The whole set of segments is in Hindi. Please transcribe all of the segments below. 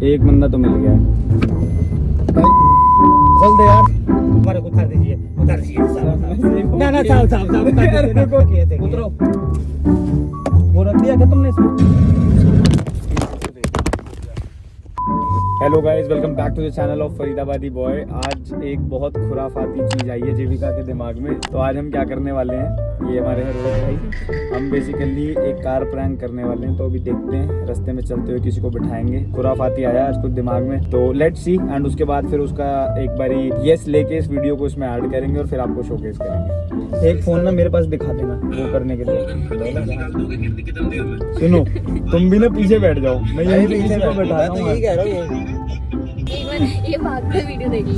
एक बंदा तो मिल गया। भाई खोल दे यार, हमारे को उतार दीजिए, उतार दीजिए। ना ना साहब साहब साहब उतरो। वो रख दिया क्या तुमने इसमें? Hello guys, welcome back to the channel of फरीदाबादी बॉय। आज एक बहुत खुराफाती चीज़ आई है जीविका के दिमाग में। तो आज हम क्या करने वाले हैं, ये हमारे हैं रोहित भाई। हम बेसिकली एक कार प्रैंक करने वाले हैं। तो अभी देखते हैं, रास्ते में चलते हुए किसी को बिठाएंगे। खुराफाती आया आज कुछ दिमाग में, तो लेट्स सी। एंड उसके बाद फिर उसका एक बारी येस लेके इस वीडियो को इसमें ऐड करेंगे और फिर आपको शोकेस करेंगे। एक फोन ना मेरे पास दिखा देना वो करने के लिए। सुनो, तुम भी ना पीछे बैठ जाओ, मैं यहीं पे पीछे बैठा रहा हूँ। यही कह रहा हूँ। ये भागते वीडियो देख ली।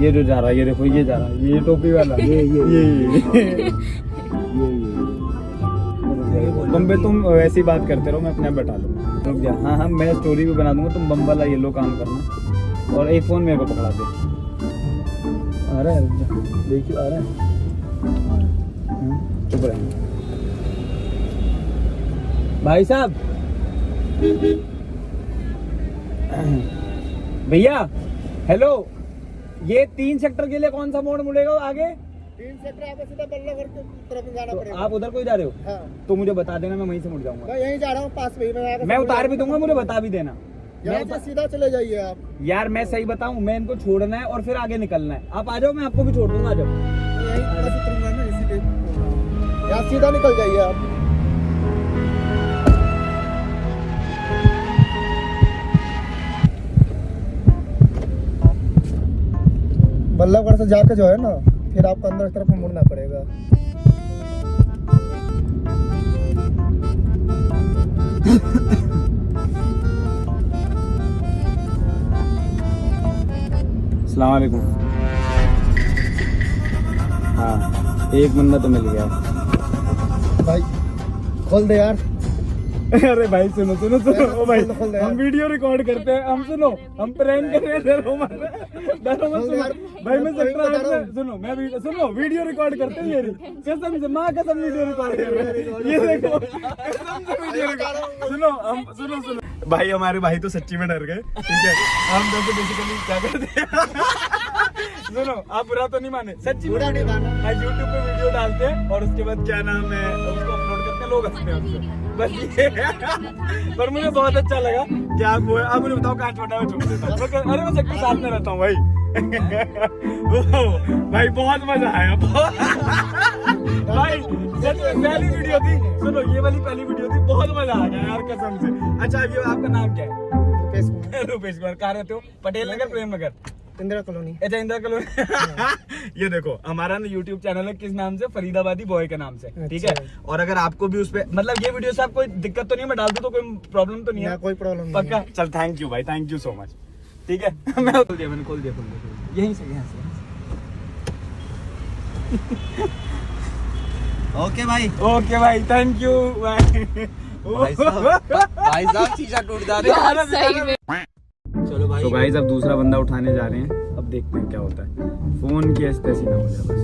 ये जो जा रहा है, ये देखो, ये जा रहा है, ये टोपी वाला, ये तुम पे तुम वैसी बात करते रहो, मैं अपने आप बैठा लूंगा। रुक जा। हाँ हाँ, मैं स्टोरी भी बना दूंगा, तुम बम वाला येलो काम करना और एक फोन मेरे को पकड़ा दे। आ रहा है, रुक जा, देखियो आ रहा है। चुप रहेंगे भाई साहब। भैया हेलो, ये 3 सेक्टर के लिए कौन सा मोड़ मुड़ेगा आगे? 3 सेक्टर आपको सीधा बल्लभगढ़ की तरफ जाना तो पड़ेगा। आप उधर को ही जा रहे हो? हाँ। तो मुझे बता देना, मैं वहीं से मुड़ जाऊंगा। मैं यहीं जा रहा हूँ, पास में ही। मैं उतार भी दूंगा, मुझे बता भी देना। यहाँ से सीधा चले जाइए आप। यार मैं सही बताऊं, मैं इनको छोड़ना है और फिर आगे निकलना है। आप आ जाओ, मैं आपको भी छोड़ दूंगा। आ जाओ। यहीं पास उतरूंगा ना, इसीलिए यहाँ सीधा निकल जाइए आप। बल्लभगढ़ से जाके जो है ना, फिर आपको अंदर तरफ मुड़ना पड़ेगा। अस्सलाम वालेकुम। हाँ, एक बंदा तो मिल गया। भाई खोल दे यार। अरे भाई सुनो सुनो सुनो, ओ भाई खोल दे यार। हम वीडियो रिकॉर्ड करते हैं। हम सुनो, हम प्रैंक कर रहे हैं। डरो मत, डरो मत। सुनो भाई, मैं सेक्टर 8 में, सुनो मैं सुनो वीडियो रिकॉर्ड करते हैं। मेरी कसम से, माँ कसम वीडियो रिकॉर्ड कर रहे हैं। ये देखो, कसम से वीडियो रिकॉर्ड। सुनो हम, सुनो सुनो भाई, हमारे भाई तो सच्ची में डर गए। ठीक है, हम तो बेसिकली क्या करते हैं, सुनो आप बुरा तो नहीं माने, सच्ची बुरा नहीं माना। आज यूट्यूब पे वीडियो डालते हैं और उसके बाद क्या नाम है, उसको अपलोड करते हैं, लोग हंसते हैं उससे। बस ये पर मुझे बहुत अच्छा लगा कि आप वो, आप मुझे बताओ कहाँ छोटा मैं छोड़ देता हूँ। अरे मैं सेक्टर 7 में रहता हूँ भाई। भाई बहुत मजा आया भाई, सच में पहली वीडियो थी। सुनो, ये वाली पहली वीडियो थी, बहुत मजा आ गया यार कसम से। अच्छा, ये आपका नाम क्या है? रुपेश कुमार। रुपेश कुमार। कहाँ रहते हो? पटेल नगर, प्रेम नगर? इंदिरा कॉलोनी। अच्छा, इंदिरा कॉलोनी। ये देखो, हमारा ना यूट्यूब चैनल है, किस नाम से? फरीदाबादी बॉय के नाम से। ठीक है, और अगर आपको भी उस पे, मतलब ये वीडियो से आपको कोई दिक्कत तो नहीं, मैं डाल दूं तो कोई प्रॉब्लम तो नहीं है? कोई प्रॉब्लम नहीं। पक्का? चल, थैंक यू भाई, थैंक यू सो मच। ठीक है, मैं खोल दिया, मैंने खोल दिया, यहीं से, यहाँ से। ओके भाई, ओके भाई, थैंक यू भाई। भाई साहब शीशा टूट जा रहा है। चलो भाई। तो गाइस, अब दूसरा बंदा उठाने जा रहे हैं। अब देखते हैं क्या होता है। फोन की ऐसी तैसी ना हो जाए बस।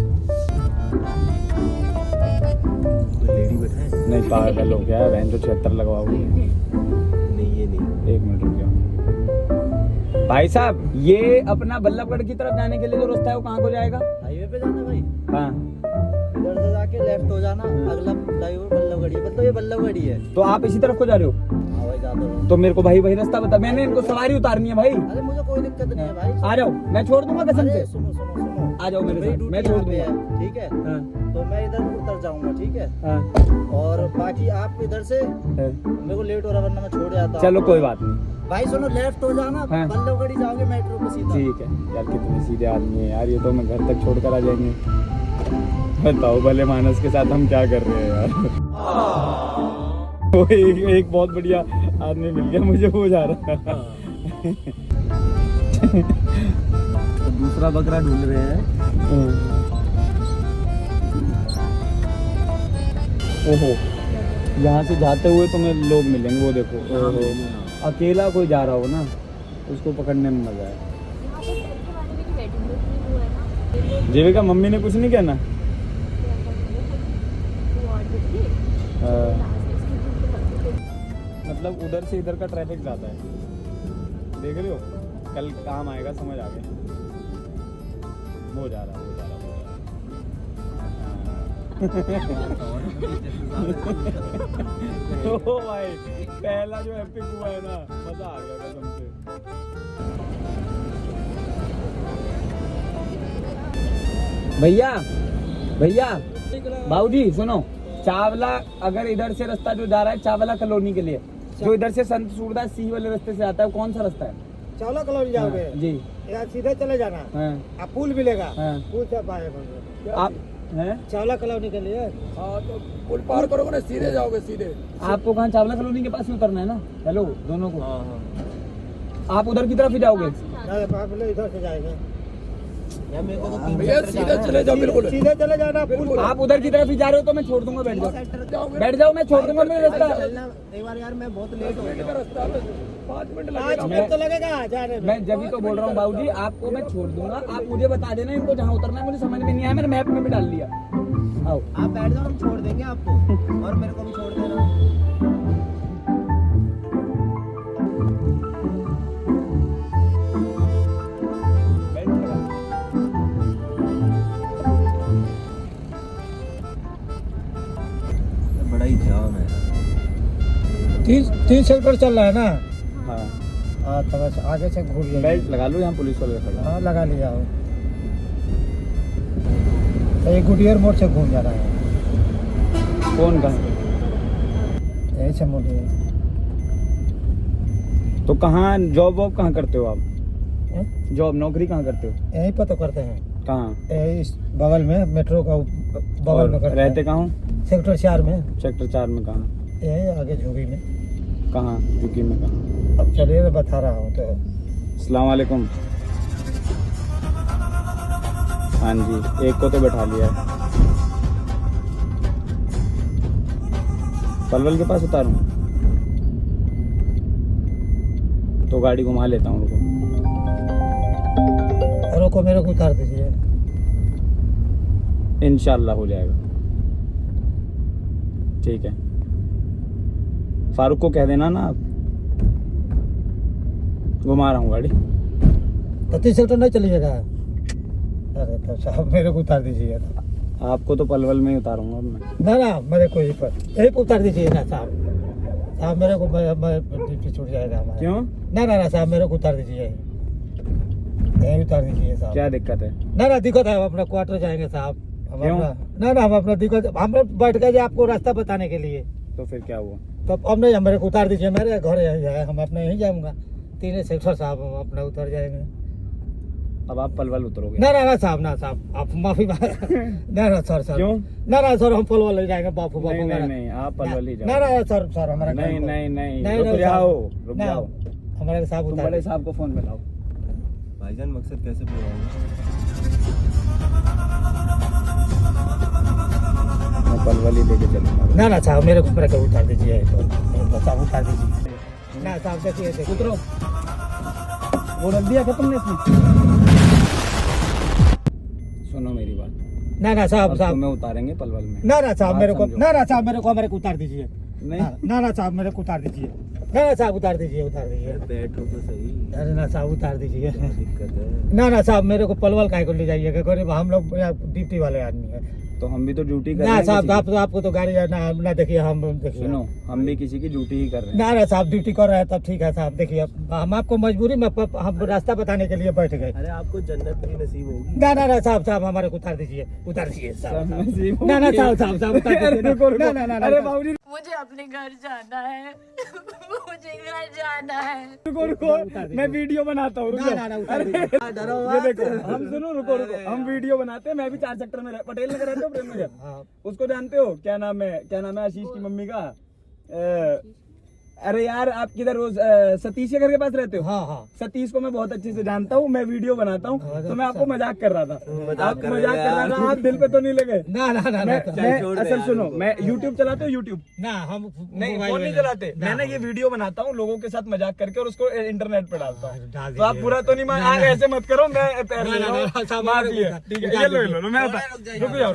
लेडी बैठा है? नहीं, पागल हो गया है, बहन तो 76 लगवाओगे। नहीं, ये नहीं। 1 मिनट रुक जाओ भाई साहब। ये अपना बल्लभगढ़ की तरफ जाने के लिए जो रास्ता है वो कहाँ को जाएगा? हाईवे पे जाना भाई। हाँ, इधर से जाके लेफ्ट हो जाना, अगला फ्लाईओवर बल्लभगढ़ है। मतलब ये बल्लभगढ़ ही है। तो आप इसी तरफ को जा रहे हो? हाँ भाई, जाता हूँ। तो मेरे को भाई वही रास्ता बता, मैंने इनको सवारी उतारनी है भाई। अरे मुझे कोई दिक्कत नहीं है भाई। आ जाओ, मैं छोड़ दूंगा कसम अरे से। सुनो सुनो सुनो, आ जाओ मेरे मेरी साथ, ड्यूटी मैं छोड़ यहाँ पे दूंगा। है, ठीक है? हाँ, तो मैं इधर उतर जाऊंगा, ठीक है? हाँ, और बाकी आप इधर से, हाँ। मेरे को लेट हो रहा वरना मैं छोड़ जाता हूँ। चलो कोई बात नहीं भाई सुनो, लेफ्ट हो जाना, हाँ। बल्लभगढ़ ही जाओगे मेट्रो पे सीधा। ठीक है यार, कितने सीधे आदमी है यार, ये तो मैं घर तक छोड़ कर आ जाएंगे। बताओ भले मानस के साथ हम क्या कर रहे हैं यार। वो एक बहुत बढ़िया आदमी मिल गया मुझे, वो जा रहा है। तो दूसरा बकरा ढूंढ रहे हैं। ओहो, यहाँ से जाते हुए तुम्हें लोग मिलेंगे, वो देखो। ओहो, अकेला कोई जा रहा हो ना, उसको पकड़ने में मजा है। जीविका, मम्मी ने कुछ नहीं कहना? मतलब उधर से इधर का ट्रैफिक ज़्यादा है, देख रहे हो, कल काम आएगा, समझ आ गया। हो जा रहा ओ भाई पहला जो एपिक हुआ है ना, मजा आ गया कसम से। भैया भैया बाबूजी सुनो, चावला अगर इधर से रास्ता जो जा रहा है चावला कॉलोनी के लिए, जो इधर से संत सूरदास सी वाले रास्ते से आता है, कौन सा रास्ता है? चावला कॉलोनी जाओगे जी, यहाँ सीधे चले जाना, आप पुल मिलेगा, पुल से पाए आप हैं चावला कॉलोनी के लिए। हाँ तो पुल पार करोगे ना, सीधे जाओगे सीधे। आपको कहाँ चावला कॉलोनी के पास में उतरना है ना? हेलो दोनों को। आप उधर की तरफ ही जाओगे? इधर से जाएंगे, भैया सीधे चले जाओ, बिल्कुल सीधे चले जाना पुल। आप उधर की तरफ ही जा रहे हो तो मैं छोड़ दूंगा, बैठ जाओ बैठ जाओ, मैं छोड़ दूंगा मेरा रास्ता। एक बार यार मैं बहुत लेट हो गया, रास्ता में 5 मिनट 5 लगेगा। मिनट तो लगेगा जाने में। मैं जब ही तो बोल रहा हूँ बाबूजी, आपको मैं छोड़ दूंगा, आप मुझे बता देना इनको जहाँ उतरना है। मुझे समझ में नहीं आया, मैंने मैप में भी डाल लिया। आओ आप बैठ जाओ, हम छोड़ देंगे आपको और मेरे को भी छोड़ देना। बड़ा ही जाम है। 3 सेक्टर चल रहा है ना? हाँ हाँ तो बस आगे से घूर जाइए। बेल्ट लगा लो, यहाँ पुलिस वाले खड़ा। हाँ लगा लिया हो, तो ये गुडियर मोड़ से घूम जा रहा है। कौन कहाँ? यही से मोड़ है। तो कहाँ जॉब वॉब कहाँ करते हो आप? हैं? जॉब नौकरी कहाँ करते हो? यहीं पर तो करते हैं, कहाँ? यही इस बगल में, मेट्रो का बगल और में करते रहते हैं। कहाँ हो? सेक्टर 4 में, सेक्टर 4 में कहाँ? यही आगे झुगी में। कहाँ यूपी में कहाँ? अब चलिए मैं बता रहा हूँ तो। अस्सलाम वालेकुम। हाँ जी, एक को तो बैठा लिया है। पलवल के पास उतारूं तो गाड़ी घुमा लेता हूँ, रुको। रोको, मेरे को उतार दीजिए। इंशाल्लाह हो जाएगा, ठीक है। फारूक को कह देना ना, आप घुमा रहा हूँ गाड़ी। तो 3 सेक्टर नहीं चलिएगा? अरे तो साहब मेरे को उतार दीजिए। आपको तो पलवल में ही उतारूंगा अब मैं। ना मेरे को यहीं पर उतार दीजिए ना साहब। साहब मेरे को ड्यूटी छूट जाएगा हमारा। क्यों? ना साहब मेरे को उतार दीजिए, यहीं उतार दीजिए साहब। क्या दिक्कत है? ना दिक्कत है, हम अपना क्वार्टर जाएंगे साहब। क्यों? ना हम अपना दिक्कत, हम बैठ गए आपको रास्ता बताने के लिए। तो फिर क्या हुआ? तो अब नहीं, मेरे को उतार दीजिए, मेरे घर यहीं है, हम अपने यहीं जाऊँगा। 3 सेक्टर साहब, हम अपना उतर जाएंगे। अब आप पलवल उतरोगे? ना साहब आप माफी ना सर क्यों? ना सर, हम पलवल ले जाएंगे बापू नहीं आप पलवल ही जाओ। ना सर हमारा नहीं रुक साहब। जाओ। हमारे साहब तुम उतार बड़े साहब को फोन में लाओ। भाईजान मकसद कैसे पूरा होगा? मैं पलवल ही लेके चलूंगा। ना साहब मेरे को उतार दीजिए, तो साहब उतार दीजिए। ना साहब देखिए उतरो। वो रख दिया क्या तुमने इसमें? सुनो मेरी बात। ना साहब अब तुम्हें उतारेंगे पलवल में। ना साहब मेरे को, समझो। ना साहब मेरे को उतार दीजिए। नहीं ना साहब मेरे को उतार दीजिए। ना साहब उतार दीजिए। बैठो तो सही, अरे ना साहब उतार दीजिए। दिक्कत है। ना साहब मेरे को पलवल काहे को ले जाइएगा, गरीब हम लोग यहाँ ड्यूटी वाले आदमी हैं। तो हम भी तो ड्यूटी कर रहे ना हैं साहब किसी की। आपको तो गाड़ी ना देखिए, हम देखिए। सुनो, हम भी किसी की ड्यूटी ही कर रहे हैं। ना साहब ड्यूटी कर रहे हैं तब ठीक है साहब। देखिए हम आपको मजबूरी में हम रास्ता बताने के लिए बैठ गए। अरे आपको जन्नत भी नसीब होगी। ना साहब हमारे को उतार दीजिए साहब। सब नसीब ना साहब उतार दीजिए। रुको, रुको। ना अरे बाबूजी मुझे अपने घर जाना है। मुझे घर जाना है। रुको मैं वीडियो बनाता हूँ, रुको। ना उतार अरे, दीजिए। ये देखो, हम सुनो, रुको हम वीडियो बनाते हैं। मैं भी 4 सेक्टर में पटेल नगर रहते हो, प्रेम नगर। हाँ। उसको जानते हो? क्या नाम है आशीष की मम्मी का? अरे यार आप किधर रोज सतीश के घर के पास रहते हो? हाँ। सतीश को मैं बहुत अच्छे से जानता हूँ, मैं वीडियो बनाता हूँ। तो मैं आपको मजाक कर रहा था। मजाक कर रहे आप दिल पे तो नहीं लगे? ना मैं असल सुनो, मैं YouTube चलाते हूँ, YouTube ना हम नहीं मोबाइल फोन नहीं में चलाते। ना। मैंने ये वीडियो बनाता हूँ लोगों के साथ मजाक करके और उसको इंटरनेट पे डालता हूँ। डाल तो आप दीजिए। बुरा तो नहीं मान? आगे ऐसे मत करो, मैं पैर ले ना, रहा हूँ। साहब, माफी है, ठीक है। ये लो मैं रुक जाओ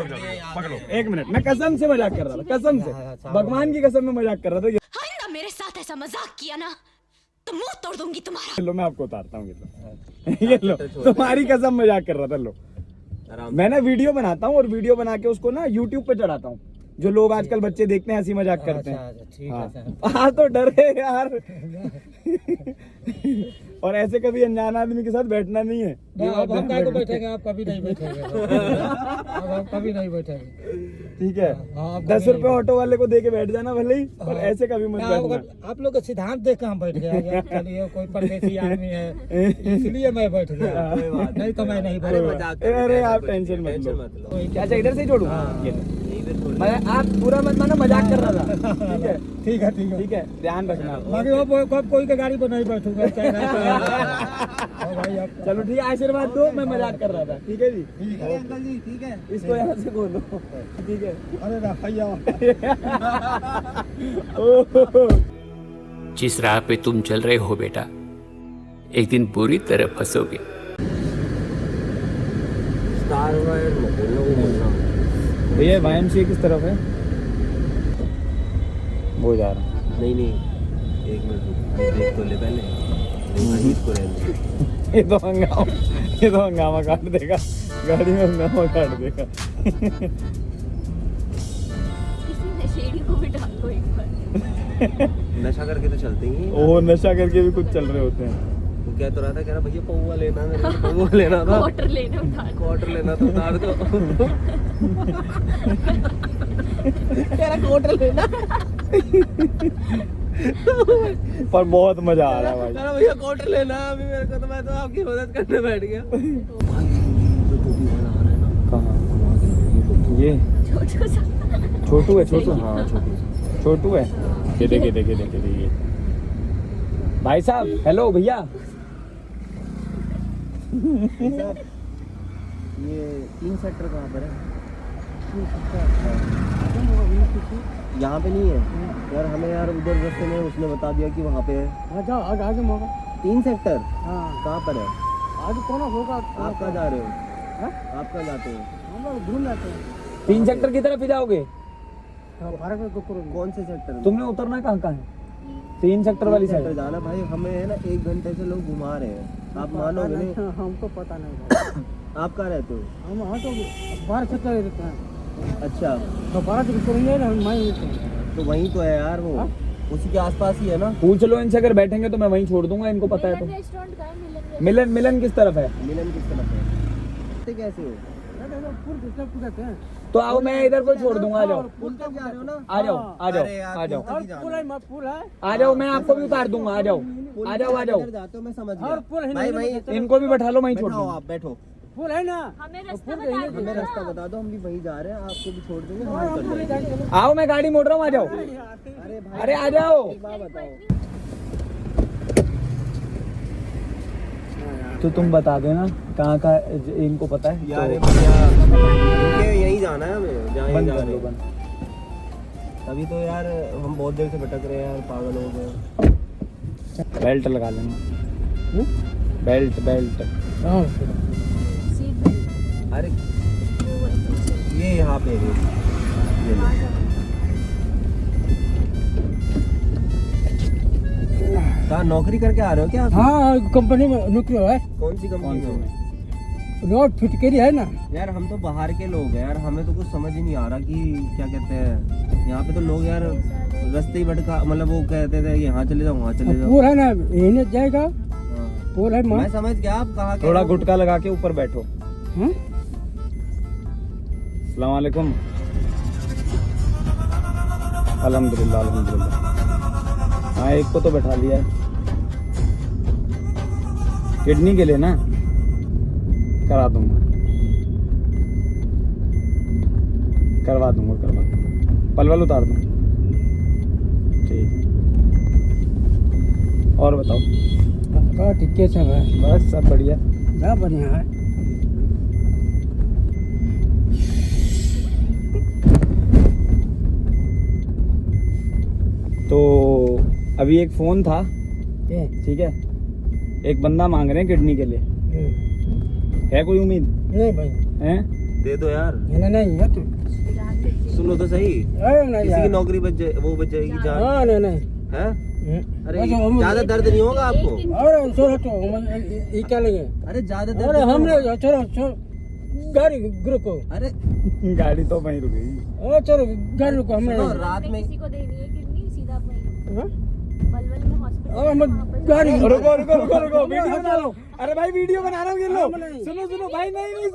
पकड़ो 1 मिनट। मैं कसम से मजाक कर रहा था, कसम से, भगवान की कसम में मजाक कर रहा था। हाय ना मेरे साथ ऐसा जैसा मजाक किया ना तो मुंह तोड़ दूंगी तुम्हारा। लो मैं आपको उतारता हूँ ये लो तुम्हारी कसम मजाक कर रहा था। लो मैं ना वीडियो बनाता हूँ और वीडियो बना के उसको ना यूट्यूब पे चढ़ाता हूँ। जो लोग आजकल बच्चे देखते हैं हंसी मजाक करते हैं। ठीक है सर। हाँ तो डर है यार। और ऐसे कभी अनजान आदमी के साथ बैठना नहीं है। अब हम क्या को बैठेंगे, आप कभी नहीं बैठेंगे। अब हम कभी नहीं बैठेंगे। ठीक है, हाँ, 10 रुपए ऑटो वाले को दे के बैठ जाना भले ही, पर ऐसे कभी मत बैठना। आप लोग का सिद्धांत देख के हम बैठ गए। चलिए कोई परदेसी आदमी है इसलिए मैं बैठ गया, नहीं तो मैं नहीं बैठा। अरे आप टेंशन मत लो। क्या चाहिए, इधर से ही जोड़ूं? मैं आप पूरा मत मानो, मजाक कर रहा था। ठीक है ठीक है ठीक है ठीक है, ध्यान रखना। बाकी वो कोई के गाड़ी पर नहीं बैठूंगा। भाई आप चलो ठीक है, आशीर्वाद दो, मैं मजाक कर रहा था। ठीक है जी, ठीक है अंकल जी, ठीक है। इसको यहाँ से बोलो। ठीक है। अरे ना भैया, जिस राह पे तुम चल रहे हो बेटा, एक दिन बुरी तरह फंसोगे। भैया YMCA किस तरफ है? वो जा रहा हूँ। नहीं नहीं, एक मिनट देख तो ले पहले। इसको रहने दे। ये तो हंगामा काट देगा, गाड़ी में हंगामा काट देगा। किसी नशेड़ी को भी डाल दो एक बार। नशा करके तो चलते ही। ओ नशा करके भी कुछ चल रहे होते हैं। वो कह तो रहा था, कह रहा भैया पौवा लेना, मेरे को पौवा लेना था, क्वार्टर लेने उतार दो। क्वार्टर लेना था, उतार दो। कह रहा क्वार्टर लेना। पर बहुत मजा आ रहा है भाई। कह रहा भैया क्वार्टर लेना अभी मेरे को, तो मैं तो आपकी मदद करने बैठ गया। कहाँ ये? छोटू है, छोटू। हाँ छोटू है। ये देखिए भाई साहब, हेलो भैया। ये 3 सेक्टर कहाँ पर है? यहाँ पे नहीं है यार, हमें यार उधर रास्ते में उसने बता दिया कि वहाँ पे है। आगे मौका 3 सेक्टर हाँ कहाँ पर है? आगे कौन होगा? आप कहाँ जा रहे हो? आप कहाँ जाते हो? हम लोग घूम जाते हैं। 3 सेक्टर की तरफ ही जाओगे? भारत में कौन से सेक्टर में? तुमने उतरना कहाँ है? 3 सेक्टर वाली सेक्टर साइड जाना भाई। हमें है ना 1 घंटे से लोग घुमा रहे हैं, आप मानोगे नहीं। हमको पता नहीं। आप कहाँ रहते हो? हम हाँ तो बाहर से कर देते हैं। अच्छा तो बाहर से करेंगे ना, हम वहीं होते हैं। तो वहीं तो है यार, वो उसी के आसपास ही है ना। पूछ लो इनसे, अगर बैठेंगे तो मैं वहीं छोड़ दूंगा, इनको पता है तो। रेस्टोरेंट का है मिलन किस तरफ है? मिलन किस तरफ है? कैसे हो? तो आओ, मैं इधर को छोड़ दूंगा। आ जाओ पुल तक जा रहे हो ना? आ जाओ आ जाओ आ जाओ आ जाओ, मैं आपको भी उतार दूंगा। आ जाओ आ जाओ आ जाओ। जाते हो, मैं समझ गया भाई। वहीं इनको भी बैठा लो, मैं छोड़ बैठो, दूंगा। आप बैठो। पुल है ना, हमें रास्ता बता दो हमें ना। रास्ता बता दो, हम भी वहीं जा रहे हैं, आपको भी छोड़ देंगे, हम चल जाएंगे। आओ, मैं गाड़ी मोड़ रहा हूँ। आ जाओ। अरे भाई अरे आ जाओ। एक बात बताओ। तो तुम बता देना कहाँ का, इनको पता है यार तो भैया यहीं जाना है हमें, जहाँ बंद जा कर रहे लो, हैं। बंद। अभी तो यार हम बहुत देर से भटक रहे हैं यार, पागल हो गए। बेल्ट लगा लेना। बेल्ट सीट बेल्ट अरे ये यहाँ पे है, ये लो। कहाँ नौकरी करके आ रहे हो क्या आप? हाँ कंपनी में नौकरी है। कौन सी कंपनी में? रोड फिटकरी है ना। यार हम तो बाहर के लोग हैं यार, हमें तो कुछ समझ ही नहीं आ रहा कि क्या कहते हैं। यहाँ पे तो लोग यार रास्ते ही भटका, मतलब वो कहते थे यहाँ चले जाओ, वहाँ चले जाओ। पुल है ना, यही जाएगा। हाँ। पुल है मैं समझ गया, आप कहाँ के थोड़ा हो? गुटका लगा के ऊपर बैठो। हाँ? अस्सलाम वालेकुम। अल्हम्दुलिल्लाह अल्हम्दुलिल्लाह। हाँ, एक को तो बैठा लिया है, किडनी के लिए ना। करा दूंगा, करवा दूंगा। पलवल उतार दूँ। ठीक, और बताओ। ठीक है सब है, बस सब बढ़िया। क्या बढ़िया है। तो अभी एक फोन था, ठीक है, एक बंदा मांग रहे हैं किडनी के लिए। है कोई उम्मीद? नहीं भाई, हैं? दे दो यार। नहीं है तो सुनो तो सही, नहीं किसी की नौकरी बच जाए, वो बच जाएगी जान। हाँ नहीं है अरे ज्यादा दर्द नहीं होगा आपको? अरे छोड़ो तो ये क्या लगे? अरे ज्यादा दर्द अरे नहीं हमने होगा? छोड़ो गाड़ी रुको। अरे गाड़ी तो वहीं रुक गई। अरे चलो गाड़ी रुको हमने। सुनो, रात में किसी को देनी है किडनी सीधा वहीं हाँ? बलवल में हॉस्पिटल। अरे हम गाड़ी रुको रुको रुको रुको वीडियो बना रहा हूँ। अरे भाई वीडियो बना रहा हूँ, ये लो सुनो सुनो भाई, नहीं नहीं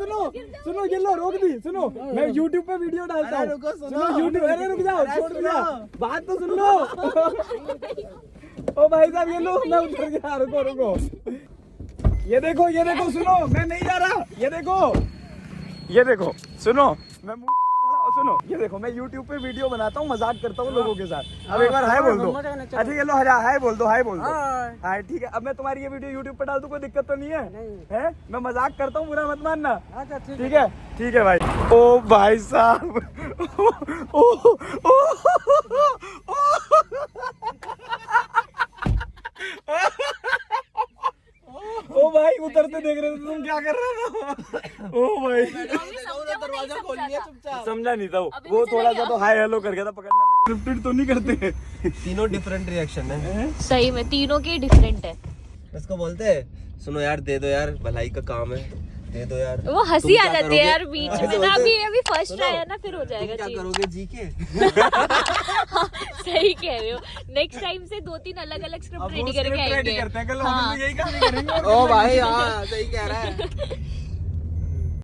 सुनो ये लो, रोक दी, सुनो मैं YouTube पे वीडियो डालता हूँ। सुनो YouTube, अरे रुक जाओ, छोड़ दो, बात तो सुन लो। ओ भाई साहब ये लो, मैं उतर गया, रुको रुको, ये देखो सुनो, मैं नहीं जा रहा, ये देखो सुनो, मैं सुनो, ये देखो मैं YouTube पे वीडियो बनाता हूँ, मजाक करता हूँ लोगों के साथ। अब एक बार हाय बोल दो। अच्छा ये लो, हाय बोल दो, हाय ठीक है। अब मैं तुम्हारी ये वीडियो YouTube पे डाल दूँ, कोई दिक्कत तो नहीं है? हैं? मैं मजाक करता हूँ, बुरा मत मानना। ठीक है भाई। ओ भाई साहब, ओ भाई उतरते देख रहे थे तुम, क्या कर रहे हो? ओ भाई दरवाजा खोल लिया चुपचाप। समझा नहीं था वो थोड़ा सा तो हाय हेलो कर गया था, पकड़ना स्क्रिप्टेड तो नहीं करते। तीनों डिफरेंट रिएक्शन है। सही में तीनों के डिफरेंट है। इसको बोलते हैं सुनो यार, दे दो यार, भलाई का काम है, दे दो यार। वो हंसी आ जाती है यार बीच ऐसे में ना। बोलते हैं। अभी फर्स्ट ट्राई है ना, फिर हो जाएगा क्या चीज। करोगे जी के? सही कह रहे हो। नेक्स्ट टाइम से 2-3 अलग अलग स्क्रिप्ट रेडी करके आएंगे। करते हैं, कल हाँ। यही काम करेंगे। ओ भाई हाँ, सही कह रहा है।